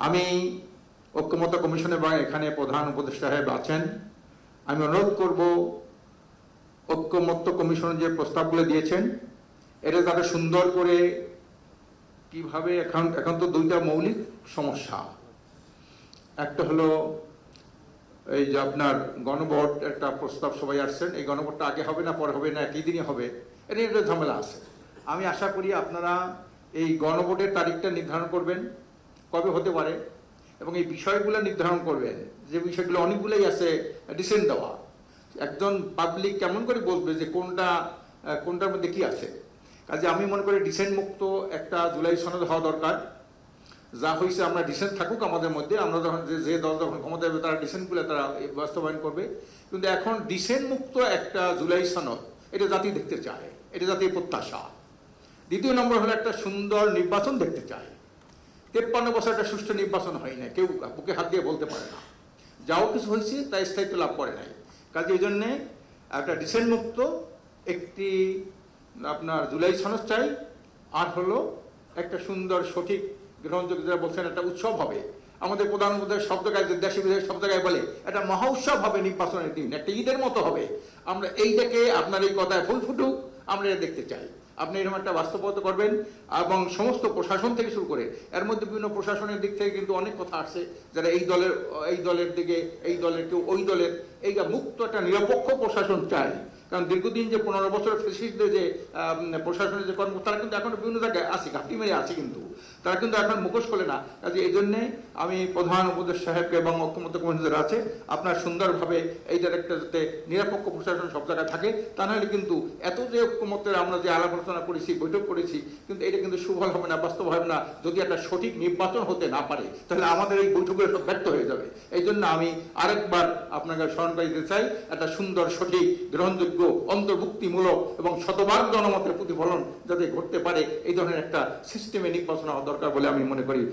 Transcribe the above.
আমি ঐক্যমত্য কমিশনে বা এখানে প্রধান উপদেষ্টা সাহেব আছেন, আমি অনুরোধ করব ঐক্যমত্য কমিশন যে প্রস্তাবগুলো দিয়েছেন এটা যাতে সুন্দর করে কিভাবে এখন তো দুইটা মৌলিক সমস্যা। একটা হলো এই যে আপনার গণভোট একটা প্রস্তাব সবাই আসছেন, এই গণভোটটা আগে হবে না পরে হবে না একই দিনই হবে, এটা একটা ঝামেলা আছে। আমি আশা করি আপনারা এই গণভোটের তারিখটা নির্ধারণ করবেন কবে হতে পারে এবং এই বিষয়গুলো নির্ধারণ করবেন, যে বিষয়গুলো অনেকগুলোই আছে ডিসেন্ট দেওয়া। একজন পাবলিক কেমন করে বলবে যে কোনটার মধ্যে কি আছে। কাজে আমি মনে করি ডিসেন্ট মুক্ত একটা জুলাই সনদ হওয়া দরকার। যা হয়েছে আমরা ডিসেন্ট থাকুক আমাদের মধ্যে, আমরা যখন যে দল যখন ক্ষমতা হবে তারা ডিসেন্টগুলো তারা বাস্তবায়ন করবে, কিন্তু এখন ডিসেন্ট মুক্ত একটা জুলাই সনদ এটা জাতি দেখতে চায়, এটা জাতির প্রত্যাশা। দ্বিতীয় নম্বর হলো একটা সুন্দর নির্বাচন দেখতে চায়। 53 বছর একটা সুষ্ঠু নির্বাচন হয় না, কেউ বুকে হাত দিয়ে বলতে পারে না। যাও কিছু হয়েছে তাই স্থায়িত্ব লাভ করে নাই। কাজে এই জন্যে একটা ডিসেন্ট মুক্ত একটি আপনার জুলাই সনদ চাই। আর হলো একটা সুন্দর সঠিক গ্রহণযোগ্য যারা বলছেন একটা উৎসব হবে। আমাদের প্রধানমন্ত্রী সব জায়গায় দেশে বিদেশে সব জায়গায় বলে একটা মহা উৎসব হবে, নির্বাচনের দিন একটা ঈদের মতো হবে। আমরা এইটাকে আপনার এই কথায় ফুল ফুটুক আমরা এটা দেখতে চাই। আপনি এরকম একটা বাস্তবতা করবেন এবং সমস্ত প্রশাসন থেকে শুরু করে এর মধ্যে বিভিন্ন প্রশাসনের দিক থেকে কিন্তু অনেক কথা আসছে, যারা এই দলের দিকে এই দলের কেউ ওই দলের, এই মুক্ত একটা নিরপেক্ষ প্রশাসন চাই। কারণ দীর্ঘদিন যে 15 বছরের ফ্যাসিস্টদের যে প্রশাসনের যে কর্ম, তারা কিন্তু এখন বিভিন্ন জায়গায় আছে, ঘাপটি মেরে আছে, কিন্তু তারা কিন্তু এখন মুখোশ খোলে না। কাজে এই জন্যে আমি প্রধান উপদেষ্টা সাহেবকে এবং ঐক্যমত্য কমিশন যারা আছে আপনার সুন্দরভাবে এইটার একটা যাতে নিরপেক্ষ প্রশাসন সব জায়গায় থাকে, তা নাহলে কিন্তু এত যে ঐক্যমত্যের আমরা যে আলাপ আলোচনা করেছি, বৈঠক করেছি, কিন্তু এটা কিন্তু সুফল হবে না, বাস্তব হবে না। যদি একটা সঠিক নির্বাচন হতে না পারে তাহলে আমাদের এই বৈঠকগুলো সব ব্যর্থ হয়ে যাবে। এই জন্য আমি আরেকবার আপনাকে স্মরণ করে দিতে চাই, একটা সুন্দর সঠিক গ্রহণযোগ্য অন্তর্ভুক্তিমূলক এবং শতভাগ জনমতের প্রতিফলন যাতে ঘটতে পারে এই ধরনের একটা সিস্টেমে নির্বাচন হওয়া দরকার বলে আমি মনে করি।